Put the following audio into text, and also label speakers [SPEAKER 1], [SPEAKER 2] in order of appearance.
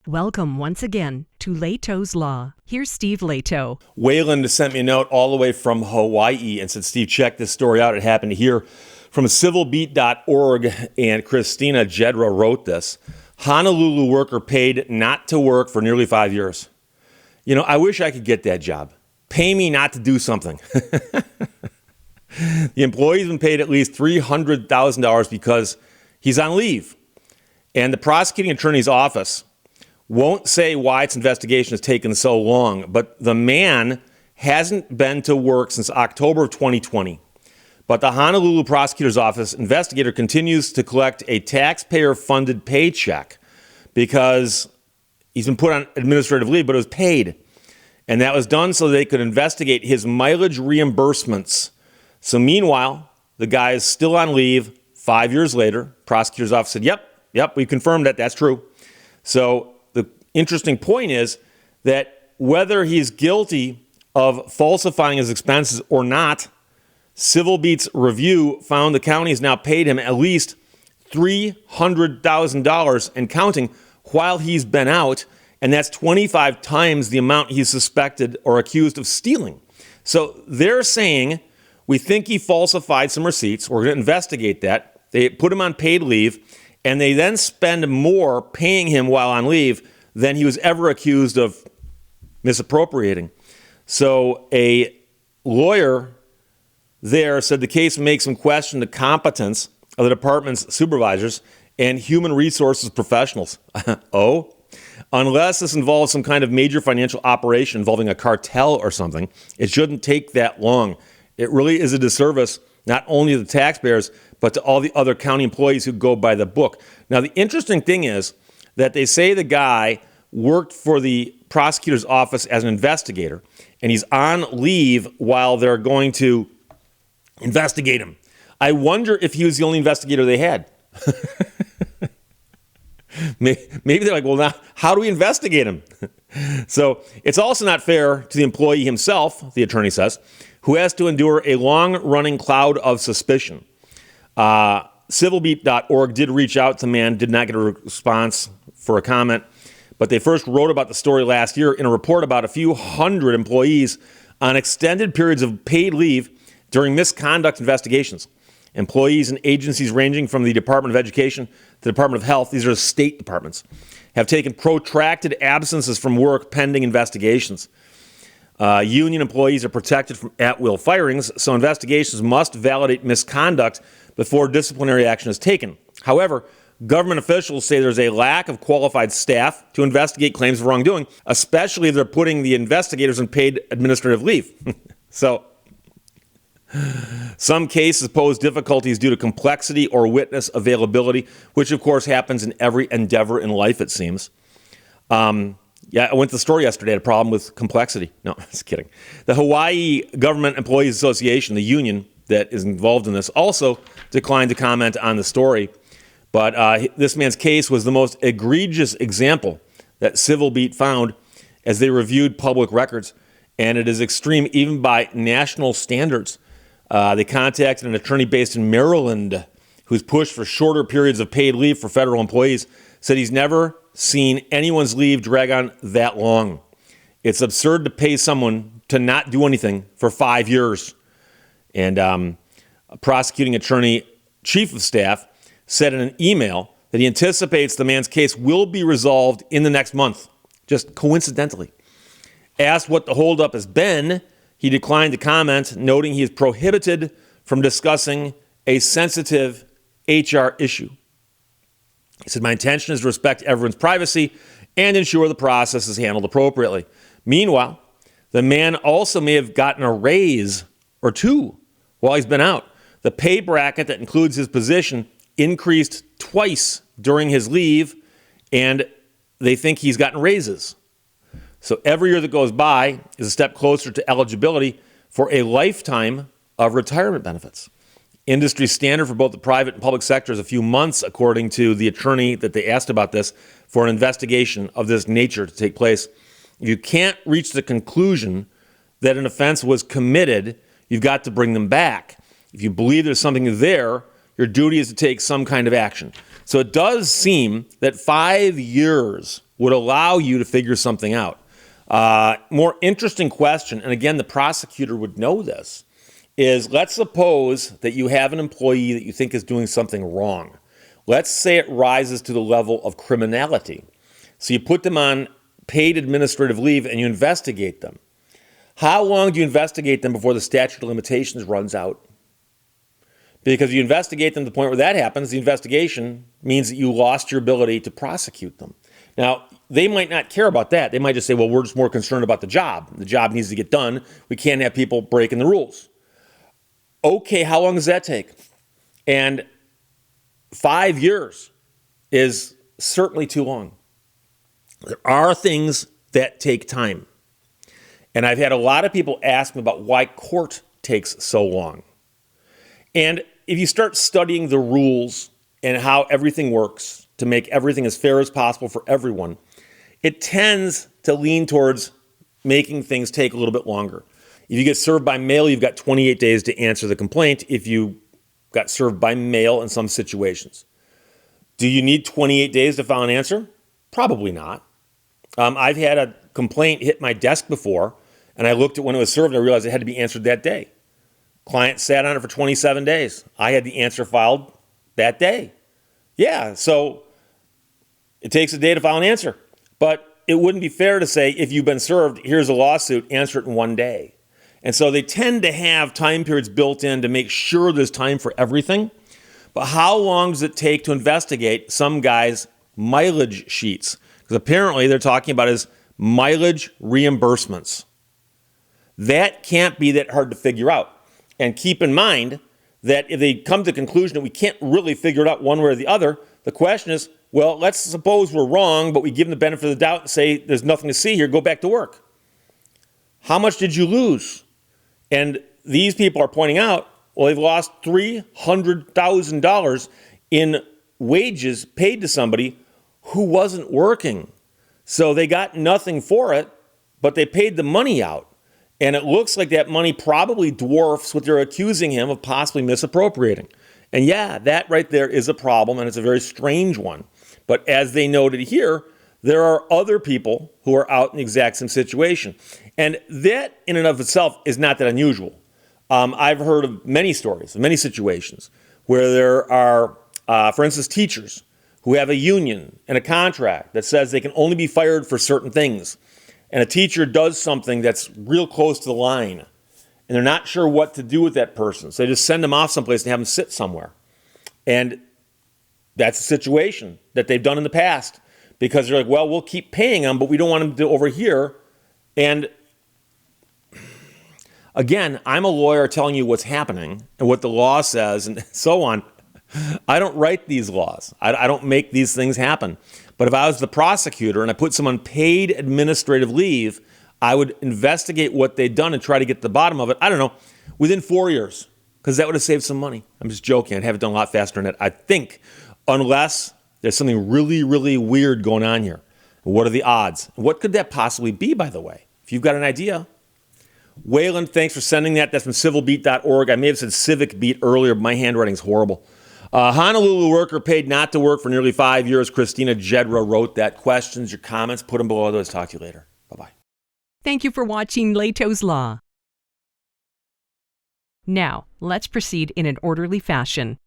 [SPEAKER 1] Welcome once again to Lehto's Law. Here's Steve Lehto.
[SPEAKER 2] Wayland sent me a note all the way from Hawaii and said, Steve, check this story out. It happened here from civilbeat.org, and Christina Jedra wrote this. Honolulu worker paid not to work for nearly 5 years. You know, I wish I could get that job. Pay me not to do something. The employee's been paid at least $300,000 because he's on leave. And the prosecuting attorney's office won't say why its investigation has taken so long, but the man hasn't been to work since October of 2020. But the Honolulu prosecutor's office investigator continues to collect a taxpayer-funded paycheck because he's been put on administrative leave, but it was paid. And that was done so they could investigate his mileage reimbursements. So meanwhile, the guy is still on leave 5 years later. Prosecutor's office said, yep, we confirmed that. That's true. So the interesting point is that whether he's guilty of falsifying his expenses or not, Civil Beat's review found the county has now paid him at least $300,000 and counting while he's been out, and that's 25 times the amount he's suspected or accused of stealing. So they're saying, we think he falsified some receipts. We're going to investigate that. They put him on paid leave, and they then spend more paying him while on leave than he was ever accused of misappropriating. So a lawyer there said the case makes him question the competence of the department's supervisors and human resources professionals. Oh, unless this involves some kind of major financial operation involving a cartel or something, it shouldn't take that long. It really is a disservice, not only to the taxpayers, but to all the other county employees who go by the book. Now, the interesting thing is that they say the guy worked for the prosecutor's office as an investigator, and he's on leave while they're going to investigate him. I wonder if he was the only investigator they had. Maybe they're like, well, now, how do we investigate him? So it's also not fair to the employee himself, the attorney says, who has to endure a long-running cloud of suspicion. Civilbeat.org did reach out to the man, did not get a response for a comment, but they first wrote about the story last year in a report about a few hundred employees on extended periods of paid leave during misconduct investigations. Employees in agencies ranging from the Department of Education to the Department of Health, these are state departments, have taken protracted absences from work pending investigations. Union employees are protected from at-will firings, so investigations must validate misconduct before disciplinary action is taken. However, government officials say there's a lack of qualified staff to investigate claims of wrongdoing, especially if they're putting the investigators on paid administrative leave. So, some cases pose difficulties due to complexity or witness availability, which of course happens in every endeavor in life, it seems. I went to the store yesterday, had a problem with complexity. No, just kidding. The Hawaii Government Employees Association, the union that is involved in this, also declined to comment on the story. But this man's case was the most egregious example that Civil Beat found as they reviewed public records, and it is extreme even by national standards. They contacted an attorney based in Maryland who's pushed for shorter periods of paid leave for federal employees, said he's never seen anyone's leave drag on that long. It's absurd to pay someone to not do anything for 5 years. And a prosecuting attorney, chief of staff, said in an email that he anticipates the man's case will be resolved in the next month, just coincidentally. Asked what the holdup has been, he declined to comment, noting he is prohibited from discussing a sensitive HR issue. He said, my intention is to respect everyone's privacy and ensure the process is handled appropriately. Meanwhile, the man also may have gotten a raise or two while he's been out. The pay bracket that includes his position increased twice during his leave, and they think he's gotten raises. So every year that goes by is a step closer to eligibility for a lifetime of retirement benefits. Industry standard for both the private and public sector is a few months, according to the attorney that they asked about this, for an investigation of this nature to take place. If you can't reach the conclusion that an offense was committed, you've got to bring them back. If you believe there's something there, your duty is to take some kind of action. So it does seem that 5 years would allow you to figure something out. More interesting question, and again, the prosecutor would know this, is let's suppose that you have an employee that you think is doing something wrong. Let's say it rises to the level of criminality. So you put them on paid administrative leave and you investigate them. How long do you investigate them before the statute of limitations runs out? Because you investigate them to the point where that happens, the investigation means that you lost your ability to prosecute them. Now, they might not care about that. They might just say, well, we're just more concerned about the job. The job needs to get done. We can't have people breaking the rules. Okay, how long does that take? And 5 years is certainly too long. There are things that take time. And I've had a lot of people ask me about why court takes so long. And if you start studying the rules and how everything works to make everything as fair as possible for everyone, it tends to lean towards making things take a little bit longer. If you get served by mail, you've got 28 days to answer the complaint if you got served by mail in some situations. Do you need 28 days to file an answer? Probably not. I've had a complaint hit my desk before, and I looked at when it was served and I realized it had to be answered that day. Client sat on it for 27 days. I had the answer filed that day. Yeah, so it takes a day to file an answer. But it wouldn't be fair to say, if you've been served, here's a lawsuit, answer it in 1 day. And so they tend to have time periods built in to make sure there's time for everything. But how long does it take to investigate some guy's mileage sheets? Because apparently they're talking about his mileage reimbursements. That can't be that hard to figure out. And keep in mind that if they come to the conclusion that we can't really figure it out one way or the other, the question is, well, let's suppose we're wrong, but we give them the benefit of the doubt and say there's nothing to see here, go back to work. How much did you lose? And these people are pointing out, well, they've lost $300,000 in wages paid to somebody who wasn't working. So they got nothing for it, but they paid the money out. And it looks like that money probably dwarfs what they're accusing him of possibly misappropriating. And yeah, that right there is a problem, and it's a very strange one. But as they noted here, there are other people who are out in the exact same situation. And that in and of itself is not that unusual. I've heard of many stories, many situations where there are, for instance, teachers who have a union and a contract that says they can only be fired for certain things. And a teacher does something that's real close to the line, and they're not sure what to do with that person. So they just send them off someplace and have them sit somewhere. And that's a situation that they've done in the past because they're like, well, we'll keep paying them, but we don't want them to over here. And again, I'm a lawyer telling you what's happening and what the law says and so on. I don't write these laws. I don't make these things happen. But if I was the prosecutor and I put someone on paid administrative leave, I would investigate what they'd done and try to get to the bottom of it, I don't know, within 4 years, because that would have saved some money. I'm just joking. I'd have it done a lot faster than that, I think, unless there's something really, really weird going on here. What are the odds? What could that possibly be, by the way? If you've got an idea. Waylon, thanks for sending that. That's from civilbeat.org. I may have said civic beat earlier, but my handwriting's horrible. Honolulu worker paid not to work for nearly 5 years. Christina Jedra wrote that. Questions, your comments, put them below. Let's talk to you later. Bye-bye.
[SPEAKER 1] Thank you for watching Lehto's Law. Now, let's proceed in an orderly fashion.